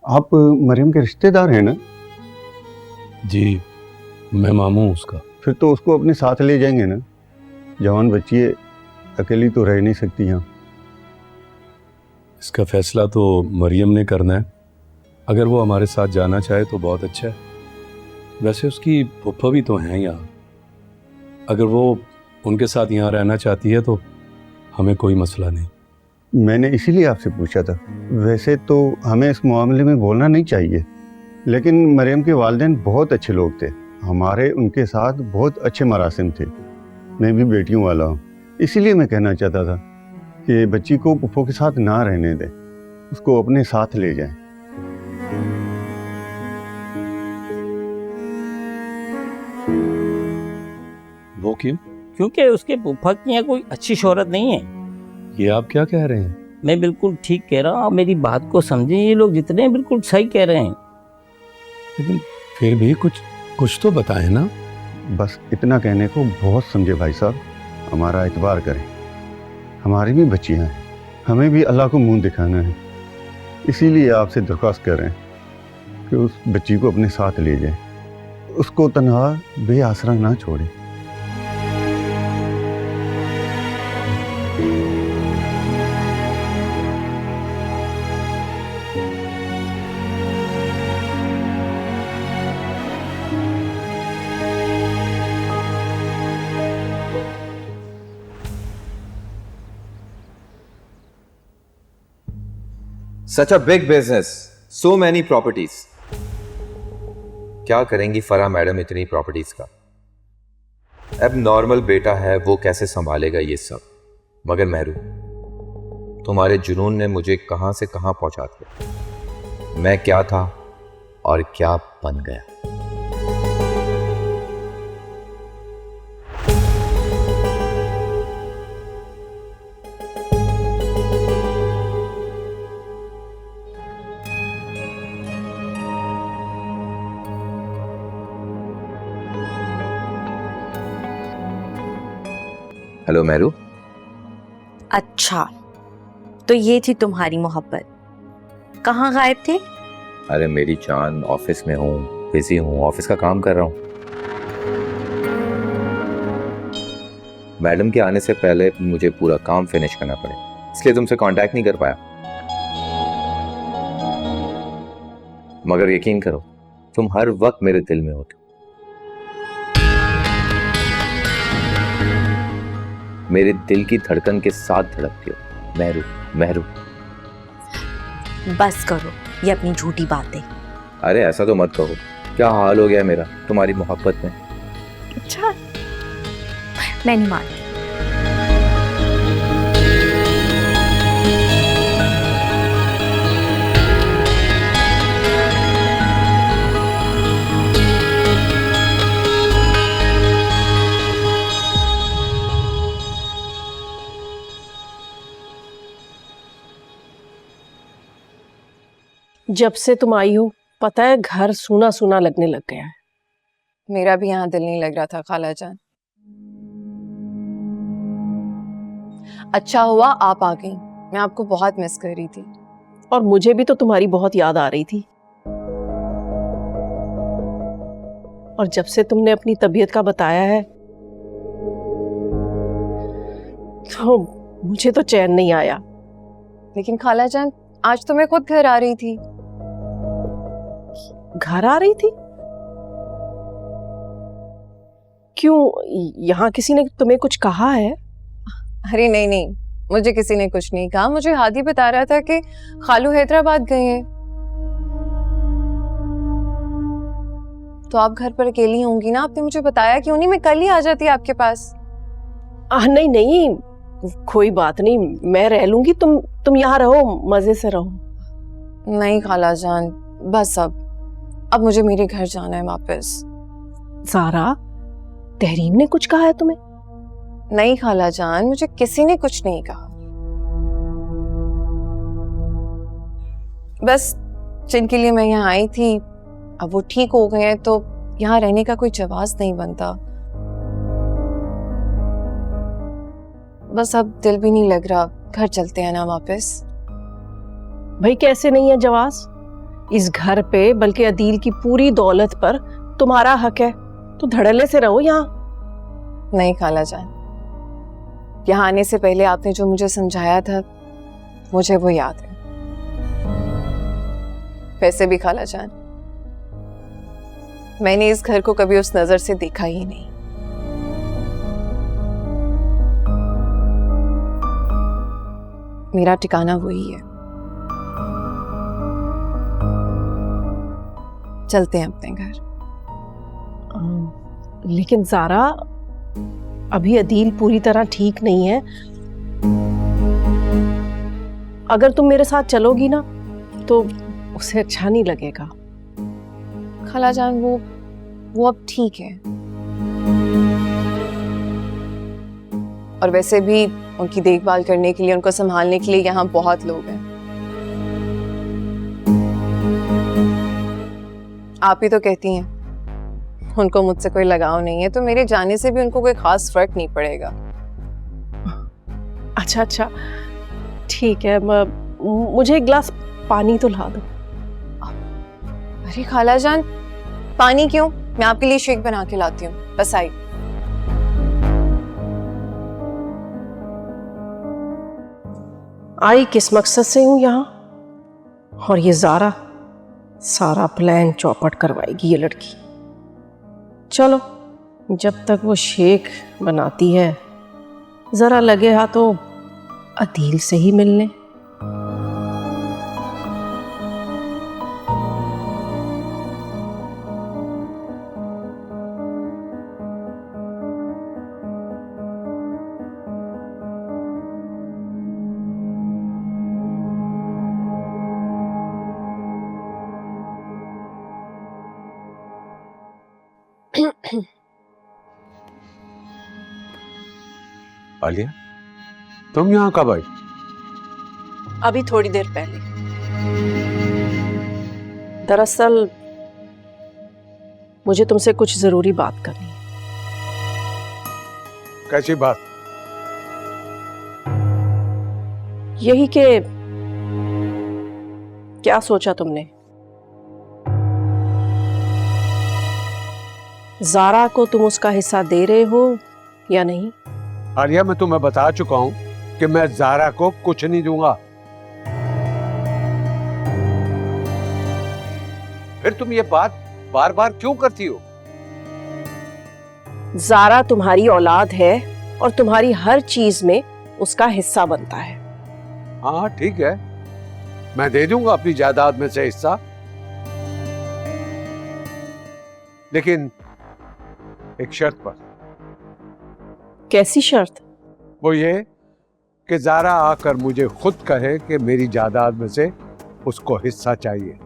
आप मरियम के रिश्तेदार हैं ना? जी, मैं मामू हूँ उसका। फिर तो उसको अपने साथ ले जाएंगे ना? जवान बच्ची है, अकेली तो रह नहीं सकती यहाँ। इसका फैसला तो मरियम ने करना है। अगर वो हमारे साथ जाना चाहे तो बहुत अच्छा है। वैसे उसकी फूफा भी तो हैं यहाँ। अगर वो उनके साथ यहाँ रहना चाहती है तो हमें कोई मसला नहीं। मैंने इसीलिए आपसे पूछा था। वैसे तो हमें इस मामले में बोलना नहीं चाहिए, लेकिन मरियम के वालिदैन बहुत अच्छे लोग थे। हमारे उनके साथ बहुत अच्छे मरासिम थे। मैं भी बेटियों वाला हूँ, इसीलिए मैं कहना चाहता था कि बच्ची को पुप्पो के साथ ना रहने दें, उसको अपने साथ ले जाएं। वो क्यों? क्योंकि उसके फूफा की यहाँ कोई अच्छी शोहरत नहीं है। ये आप क्या कह रहे हैं? मैं बिल्कुल ठीक कह रहा हूँ, आप मेरी बात को समझें। ये लोग जितने हैं बिल्कुल सही कह रहे हैं। लेकिन फिर भी कुछ तो बताएं ना। बस इतना कहने को बहुत समझे भाई साहब, हमारा एतबार करें। हमारी भी बच्चियां हैं, हमें भी अल्लाह को मुंह दिखाना है। इसीलिए आपसे दरख्वास्त कर रहे हैं कि उस बच्ची को अपने साथ ले जाएं, उसको तन्हा बेआसरा ना छोड़ें। Such a big business, so many properties. क्या करेंगी फराह मैडम इतनी प्रॉपर्टीज का? अब नॉर्मल बेटा है, वो कैसे संभालेगा ये सब? मगर मेहरू, तुम्हारे जुनून ने मुझे कहां से कहां पहुंचा दिया। मैं क्या था और क्या बन गया। हेलो मेहरू। अच्छा, तो ये थी तुम्हारी मोहब्बत। कहाँ गायब थे? अरे मेरी जान, ऑफिस में हूँ, बिजी हूँ, ऑफिस का काम कर रहा हूँ। मैडम के आने से पहले मुझे पूरा काम फिनिश करना पड़े, इसलिए तुमसे कांटेक्ट नहीं कर पाया। मगर यकीन करो, तुम हर वक्त मेरे दिल में होते हो। मेरे दिल की धड़कन के साथ धड़कती हो। मेहरू, मेहरू। बस करो ये अपनी झूठी बातें। अरे ऐसा तो मत कहो। क्या हाल हो गया मेरा तुम्हारी मोहब्बत में। अच्छा, मैं नहीं मानती। जब से तुम आई हो पता है घर सूना सूना लगने लग गया है। मेरा भी यहाँ दिल नहीं लग रहा था खाला जान। अच्छा हुआ आप आ गई, मैं आपको बहुत मिस कर रही थी। और मुझे भी तो तुम्हारी बहुत याद आ रही थी। और जब से तुमने अपनी तबीयत का बताया है तो मुझे तो चैन नहीं आया। लेकिन खाला जान, आज तो मैं खुद घर आ रही थी। घर आ रही थी? क्यों, यहाँ किसी ने तुम्हें कुछ कहा है? अरे नहीं नहीं, मुझे किसी ने कुछ नहीं कहा। मुझे हादी बता रहा था कि खालू हैदराबाद गए हैं। तो आप घर पर अकेली होंगी ना, आपने मुझे बताया क्यों नहीं? मैं कल ही आ जाती आपके पास। नहीं नहीं, कोई बात नहीं, मैं रह लूंगी। तुम यहाँ रहो, मजे से रहो। नहीं खाला जान, बस अब मुझे मेरे घर जाना है वापस। सारा, तहरीम ने कुछ कहा है तुम्हें? नहीं खाला जान, मुझे किसी ने कुछ नहीं कहा। बस जिनके लिए मैं यहाँ आई थी अब वो ठीक हो गए हैं, तो यहाँ रहने का कोई जवाब नहीं बनता। बस अब दिल भी नहीं लग रहा, घर चलते हैं ना वापस। भाई कैसे नहीं है जवाब? इस घर पे बल्कि अदील की पूरी दौलत पर तुम्हारा हक है, तो धड़ल्ले से रहो यहाँ। नहीं खाला जान, यहाँ आने से पहले आपने जो मुझे समझाया था मुझे वो याद है। वैसे भी खाला जान, मैंने इस घर को कभी उस नजर से देखा ही नहीं। मेरा ठिकाना वही है। चलते हैं अपने घर। लेकिन ज़ारा, अभी अदील पूरी तरह ठीक नहीं है। अगर तुम मेरे साथ चलोगी ना तो उसे अच्छा नहीं लगेगा। खाला जान, वो अब ठीक है, और वैसे भी उनकी देखभाल करने के लिए, उनको संभालने के लिए यहाँ बहुत लोग हैं। आप ही तो कहती हैं उनको मुझसे कोई लगाव नहीं है, तो मेरे जाने से भी उनको कोई खास फर्क नहीं पड़ेगा। अच्छा, ठीक है। मुझे एक गिलास पानी तो ला दो। अरे खाला जान, पानी क्यों? मैं आपके लिए शेक बना के लाती हूँ, बस आई। आई किस मकसद से हूँ यहाँ, और ये ज़ारा सारा प्लान चौपट करवाएगी ये लड़की। चलो, जब तक वो शेक बनाती है ज़रा लगे हाथों अदील से ही मिलने। आलिया, तुम यहाँ कब आई? अभी थोड़ी देर पहले। दरअसल मुझे तुमसे कुछ जरूरी बात करनी है। कैसी बात? यही कि क्या सोचा तुमने? ज़ारा को तुम उसका हिस्सा दे रहे हो या नहीं? आलिया, मैं तुम्हें बता चुका हूँ कि मैं ज़ारा को कुछ नहीं दूंगा। फिर तुम ये बात बार बार क्यों करती हो? ज़ारा तुम्हारी औलाद है और तुम्हारी हर चीज में उसका हिस्सा बनता है। हाँ ठीक है, मैं दे दूंगा अपनी जायदाद में से हिस्सा, लेकिन एक शर्त पर। कैसी शर्त? वो ये कि ज़ारा आकर मुझे खुद कहे कि मेरी जायदाद में से उसको हिस्सा चाहिए।